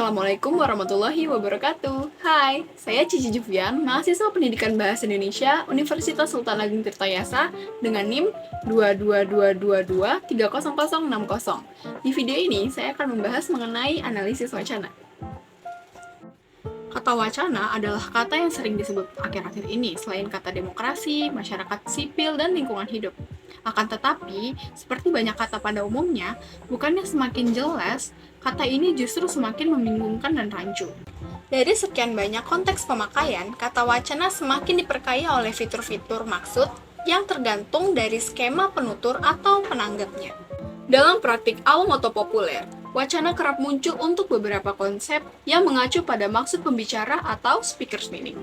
Assalamualaikum warahmatullahi wabarakatuh. Hai, saya Cici Jufian, mahasiswa Pendidikan Bahasa Indonesia Universitas Sultan Ageng Tirtayasa dengan NIM 22222300060. Di video ini, saya akan membahas mengenai analisis wacana. Kata wacana adalah kata yang sering disebut akhir-akhir ini selain kata demokrasi, masyarakat sipil, dan lingkungan hidup. Akan tetapi, seperti banyak kata pada umumnya, bukannya semakin jelas, kata ini justru semakin membingungkan dan rancu. Dari sekian banyak konteks pemakaian, kata wacana semakin diperkaya oleh fitur-fitur maksud yang tergantung dari skema penutur atau penanggapnya. Dalam praktik awam atau populer, wacana kerap muncul untuk beberapa konsep yang mengacu pada maksud pembicara atau speaker's meaning.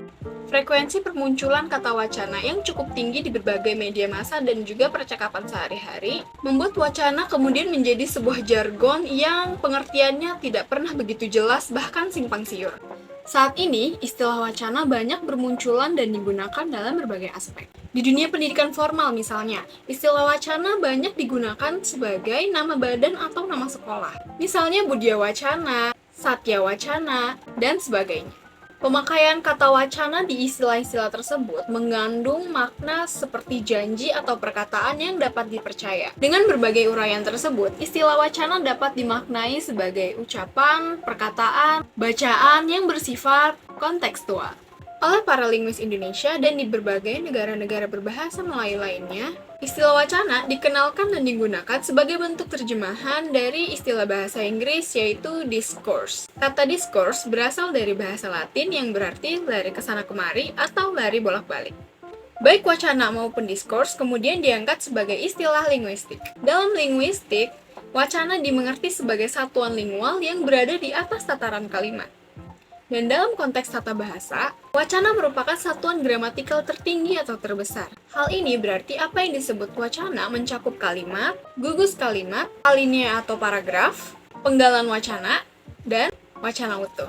Frekuensi permunculan kata wacana yang cukup tinggi di berbagai media massa dan juga percakapan sehari-hari membuat wacana kemudian menjadi sebuah jargon yang pengertiannya tidak pernah begitu jelas bahkan simpang siur. Saat ini, istilah wacana banyak bermunculan dan digunakan dalam berbagai aspek. Di dunia pendidikan formal misalnya, istilah wacana banyak digunakan sebagai nama badan atau nama sekolah. Misalnya Budya Wacana, Satya Wacana, dan sebagainya. Pemakaian kata wacana di istilah-istilah tersebut mengandung makna seperti janji atau perkataan yang dapat dipercaya. Dengan berbagai uraian tersebut, istilah wacana dapat dimaknai sebagai ucapan, perkataan, bacaan yang bersifat kontekstual. Oleh para linguis Indonesia dan di berbagai negara-negara berbahasa Melayu lainnya, istilah wacana dikenalkan dan digunakan sebagai bentuk terjemahan dari istilah bahasa Inggris yaitu discourse. Kata discourse berasal dari bahasa Latin yang berarti lari ke sana kemari atau lari bolak-balik. Baik wacana maupun discourse kemudian diangkat sebagai istilah linguistik. Dalam linguistik, wacana dimengerti sebagai satuan lingual yang berada di atas tataran kalimat. Dan dalam konteks tata bahasa, wacana merupakan satuan gramatikal tertinggi atau terbesar. Hal ini berarti apa yang disebut wacana mencakup kalimat, gugus kalimat, alinea atau paragraf, penggalan wacana, dan wacana utuh.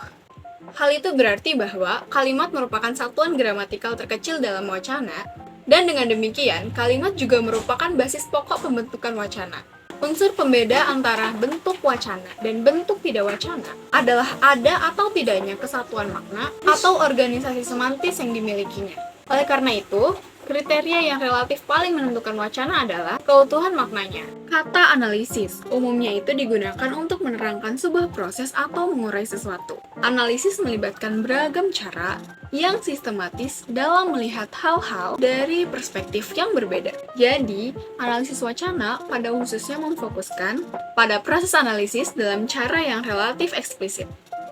Hal itu berarti bahwa kalimat merupakan satuan gramatikal terkecil dalam wacana, dan dengan demikian, kalimat juga merupakan basis pokok pembentukan wacana. Unsur pembeda antara bentuk wacana dan bentuk tidak wacana adalah ada atau tidaknya kesatuan makna atau organisasi semantis yang dimilikinya. Oleh karena itu, kriteria yang relatif paling menentukan wacana adalah keutuhan maknanya. Kata analisis umumnya itu digunakan untuk menerangkan sebuah proses atau mengurai sesuatu. Analisis melibatkan beragam cara yang sistematis dalam melihat hal-hal dari perspektif yang berbeda. Jadi, analisis wacana pada khususnya memfokuskan pada proses analisis dalam cara yang relatif eksplisit.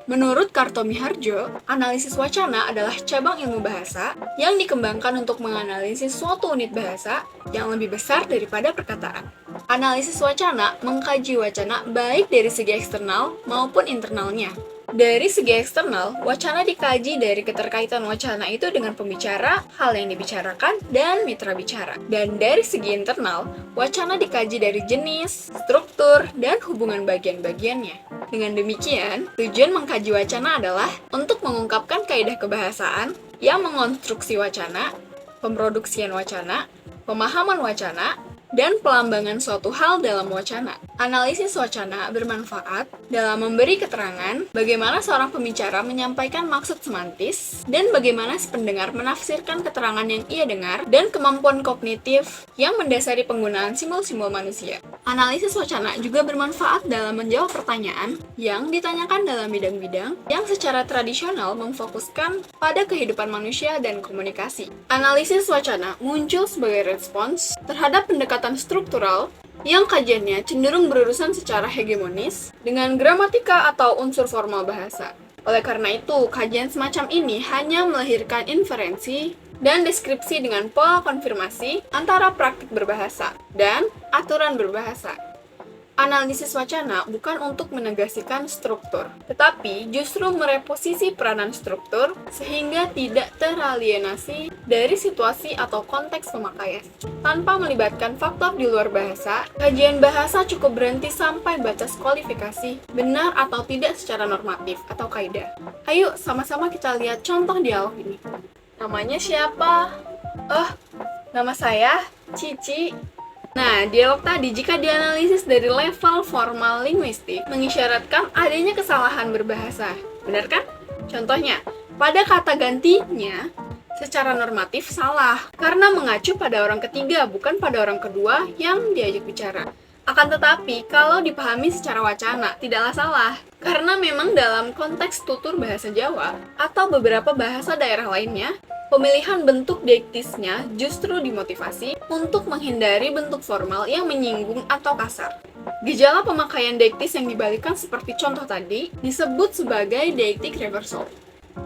Menurut Kartomiharjo, analisis wacana adalah cabang ilmu bahasa yang dikembangkan untuk menganalisis suatu unit bahasa yang lebih besar daripada perkataan. Analisis wacana mengkaji wacana baik dari segi eksternal maupun internalnya. Dari segi eksternal, wacana dikaji dari keterkaitan wacana itu dengan pembicara, hal yang dibicarakan, dan mitra bicara. Dan dari segi internal, wacana dikaji dari jenis, struktur, dan hubungan bagian-bagiannya. Dengan demikian, tujuan mengkaji wacana adalah untuk mengungkapkan kaidah kebahasaan yang mengonstruksi wacana, pemroduksian wacana, pemahaman wacana, dan pelambangan suatu hal dalam wacana. Analisis wacana bermanfaat dalam memberi keterangan bagaimana seorang pembicara menyampaikan maksud semantis dan bagaimana si pendengar menafsirkan keterangan yang ia dengar dan kemampuan kognitif yang mendasari penggunaan simbol-simbol manusia. Analisis wacana juga bermanfaat dalam menjawab pertanyaan yang ditanyakan dalam bidang-bidang yang secara tradisional memfokuskan pada kehidupan manusia dan komunikasi. Analisis wacana muncul sebagai respons terhadap pendekatan struktural yang kajiannya cenderung berurusan secara hegemonis dengan gramatika atau unsur formal bahasa. Oleh karena itu, kajian semacam ini hanya melahirkan inferensi dan deskripsi dengan pola konfirmasi antara praktik berbahasa dan aturan berbahasa. Analisis wacana bukan untuk menegasikan struktur, tetapi justru mereposisi peranan struktur sehingga tidak teralienasi dari situasi atau konteks pemakaian. Tanpa melibatkan faktor di luar bahasa, kajian bahasa cukup berhenti sampai batas kualifikasi, benar atau tidak secara normatif atau kaidah. Ayo sama-sama kita lihat contoh dialog ini. Namanya siapa? Nama saya Cici. Nah, dialog tadi jika dianalisis dari level formal linguistik mengisyaratkan adanya kesalahan berbahasa. Benar kan? Contohnya, pada kata gantinya secara normatif salah karena mengacu pada orang ketiga bukan pada orang kedua yang diajak bicara. Akan tetapi, kalau dipahami secara wacana, tidaklah salah. Karena memang dalam konteks tutur bahasa Jawa atau beberapa bahasa daerah lainnya, pemilihan bentuk deiktisnya justru dimotivasi untuk menghindari bentuk formal yang menyinggung atau kasar. Gejala pemakaian deiktis yang dibalikkan seperti contoh tadi disebut sebagai deictic reversal.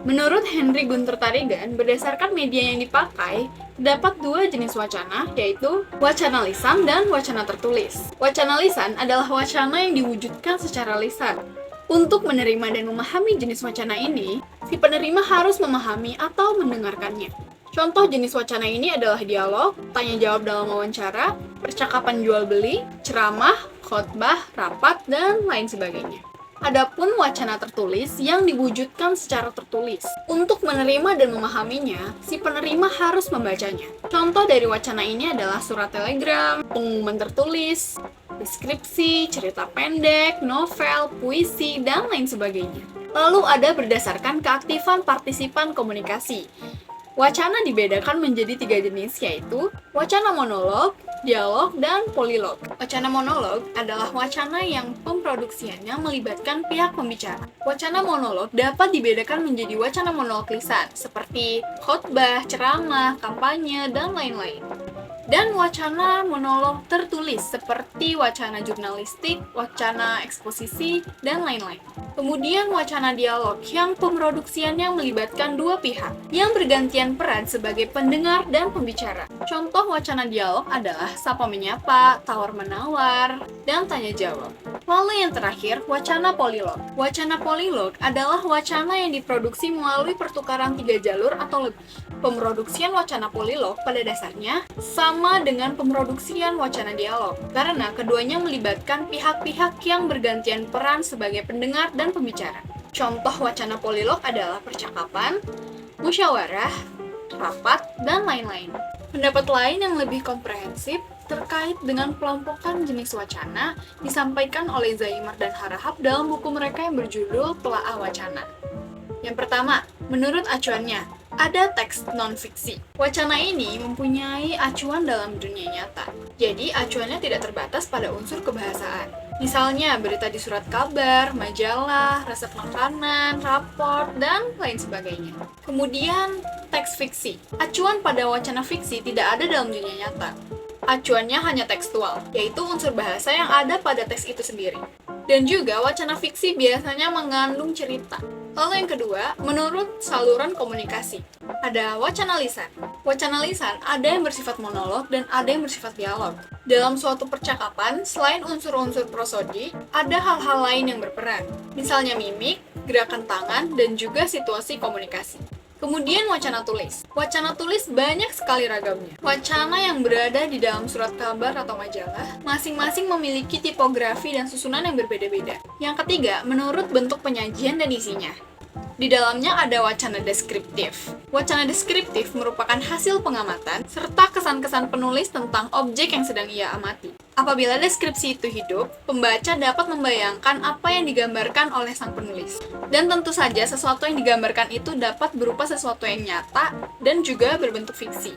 Menurut Henry Gunter Tarigan, berdasarkan media yang dipakai, terdapat dua jenis wacana, yaitu wacana lisan dan wacana tertulis. Wacana lisan adalah wacana yang diwujudkan secara lisan. Untuk menerima dan memahami jenis wacana ini, si penerima harus memahami atau mendengarkannya. Contoh jenis wacana ini adalah dialog, tanya jawab dalam wawancara, percakapan jual beli, ceramah, khotbah, rapat, dan lain sebagainya. Adapun wacana tertulis yang diwujudkan secara tertulis. Untuk menerima dan memahaminya, si penerima harus membacanya. Contoh dari wacana ini adalah surat telegram, pengumuman tertulis, deskripsi, cerita pendek, novel, puisi, dan lain sebagainya. Lalu ada berdasarkan keaktifan partisipan komunikasi. Wacana dibedakan menjadi 3 jenis, yaitu wacana monolog, dialog, dan polilog. Wacana monolog adalah wacana yang pemproduksiannya melibatkan pihak pembicara. Wacana monolog dapat dibedakan menjadi wacana monolog lisan, seperti khotbah, ceramah, kampanye, dan lain-lain. Dan wacana monolog tertulis seperti wacana jurnalistik, wacana eksposisi, dan lain-lain. Kemudian wacana dialog yang pemroduksiannya melibatkan dua pihak yang bergantian peran sebagai pendengar dan pembicara. Contoh wacana dialog adalah sapa menyapa, tawar-menawar, dan tanya jawab. Lalu yang terakhir, wacana polilog. Wacana polilog adalah wacana yang diproduksi melalui pertukaran 3 jalur atau lebih. Pemroduksian wacana polilog pada dasarnya sama dengan pemroduksian wacana dialog, karena keduanya melibatkan pihak-pihak yang bergantian peran sebagai pendengar dan pembicara. Contoh wacana polilog adalah percakapan, musyawarah, rapat, dan lain-lain. Pendapat lain yang lebih komprehensif terkait dengan pelompokan jenis wacana disampaikan oleh Zaimar dan Harahap dalam buku mereka yang berjudul Telaah Wacana. Yang pertama, menurut acuannya, ada teks non-fiksi. Wacana ini mempunyai acuan dalam dunia nyata, jadi acuannya tidak terbatas pada unsur kebahasaan. Misalnya, berita di surat kabar, majalah, resep makanan, rapor, dan lain sebagainya. Kemudian, teks fiksi. Acuan pada wacana fiksi tidak ada dalam dunia nyata. Acuannya hanya tekstual, yaitu unsur bahasa yang ada pada teks itu sendiri. Dan juga wacana fiksi biasanya mengandung cerita. Lalu yang kedua, menurut saluran komunikasi. Ada wacana lisan. Wacana lisan ada yang bersifat monolog dan ada yang bersifat dialog. Dalam suatu percakapan, selain unsur-unsur prosodi, ada hal-hal lain yang berperan. Misalnya mimik, gerakan tangan, dan juga situasi komunikasi. Kemudian wacana tulis. Wacana tulis banyak sekali ragamnya. Wacana yang berada di dalam surat kabar atau majalah, masing-masing memiliki tipografi dan susunan yang berbeda-beda. Yang ketiga, menurut bentuk penyajian dan isinya. Di dalamnya ada wacana deskriptif. Wacana deskriptif merupakan hasil pengamatan serta kesan-kesan penulis tentang objek yang sedang ia amati. Apabila deskripsi itu hidup, pembaca dapat membayangkan apa yang digambarkan oleh sang penulis. Dan tentu saja sesuatu yang digambarkan itu dapat berupa sesuatu yang nyata dan juga berbentuk fiksi.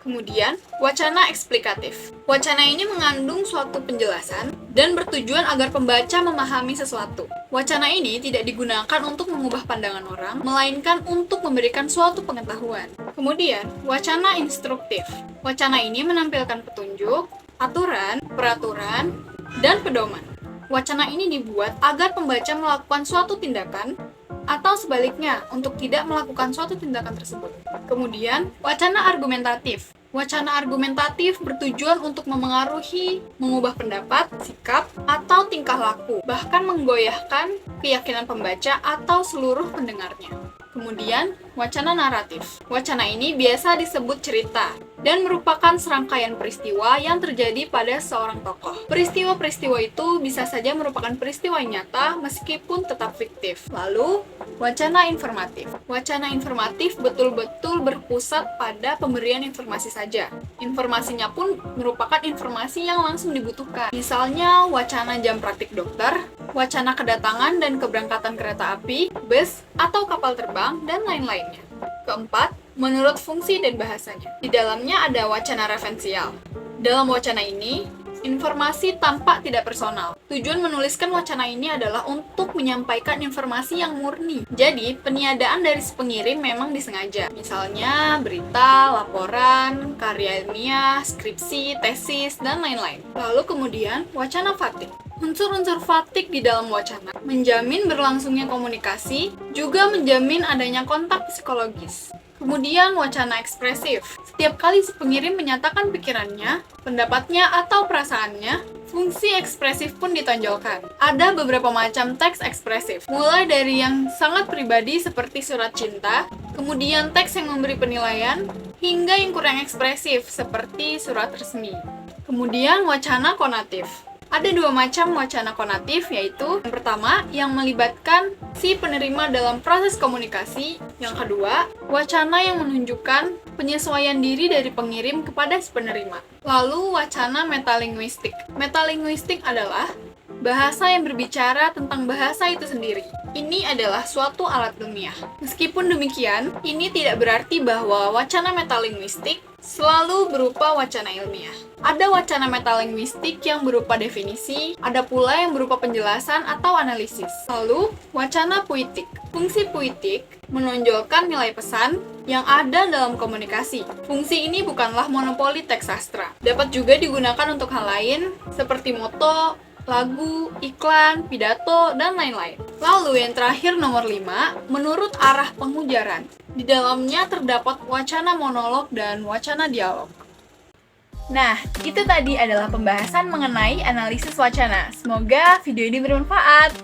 Kemudian, wacana eksplikatif. Wacana ini mengandung suatu penjelasan dan bertujuan agar pembaca memahami sesuatu. Wacana ini tidak digunakan untuk mengubah pandangan orang, melainkan untuk memberikan suatu pengetahuan. Kemudian, wacana instruktif. Wacana ini menampilkan petunjuk, aturan, peraturan, dan pedoman. Wacana ini dibuat agar pembaca melakukan suatu tindakan atau sebaliknya, untuk tidak melakukan suatu tindakan tersebut. Kemudian, wacana argumentatif. Wacana argumentatif bertujuan untuk memengaruhi, mengubah pendapat, sikap, atau tingkah laku, bahkan menggoyahkan keyakinan pembaca atau seluruh pendengarnya. Kemudian, Wacana naratif. Wacana ini biasa disebut cerita dan merupakan serangkaian peristiwa yang terjadi pada seorang tokoh. Peristiwa-peristiwa itu bisa saja merupakan peristiwa nyata meskipun tetap fiktif. Lalu, wacana informatif. Wacana informatif betul-betul berpusat pada pemberian informasi saja. Informasinya pun merupakan informasi yang langsung dibutuhkan. Misalnya, wacana jam praktik dokter, wacana kedatangan dan keberangkatan kereta api, bus, atau kapal terbang, dan lain-lainnya. Keempat, menurut fungsi dan bahasanya. Di dalamnya ada wacana referensial. Dalam wacana ini, informasi tampak tidak personal. Tujuan menuliskan wacana ini adalah untuk menyampaikan informasi yang murni. Jadi, peniadaan dari si pengirim memang disengaja. Misalnya, berita, laporan, karya ilmiah, skripsi, tesis, dan lain-lain. Lalu kemudian, wacana fatik. Unsur-unsur fatik di dalam wacana menjamin berlangsungnya komunikasi, juga menjamin adanya kontak psikologis. Kemudian, wacana ekspresif. Setiap kali si pengirim menyatakan pikirannya, pendapatnya, atau perasaannya, fungsi ekspresif pun ditonjolkan. Ada beberapa macam teks ekspresif, mulai dari yang sangat pribadi seperti surat cinta, kemudian teks yang memberi penilaian, hingga yang kurang ekspresif seperti surat resmi. Kemudian, wacana konatif. Ada dua macam wacana konatif, yaitu yang pertama, yang melibatkan si penerima dalam proses komunikasi. Yang kedua, wacana yang menunjukkan penyesuaian diri dari pengirim kepada si penerima. Lalu, wacana metalinguistik. Metalinguistik adalah bahasa yang berbicara tentang bahasa itu sendiri. Ini adalah suatu alat ilmiah. Meskipun demikian, ini tidak berarti bahwa wacana metalinguistik selalu berupa wacana ilmiah. Ada wacana metalinguistik yang berupa definisi, ada pula yang berupa penjelasan atau analisis. Lalu, wacana puitik. Fungsi puitik menonjolkan nilai pesan yang ada dalam komunikasi. Fungsi ini bukanlah monopoli teks sastra. Dapat juga digunakan untuk hal lain, seperti moto, lagu, iklan, pidato, dan lain-lain. Lalu yang terakhir nomor 5, menurut arah pengujaran. Di dalamnya terdapat wacana monolog dan wacana dialog. Nah, itu tadi adalah pembahasan mengenai analisis wacana. Semoga video ini bermanfaat.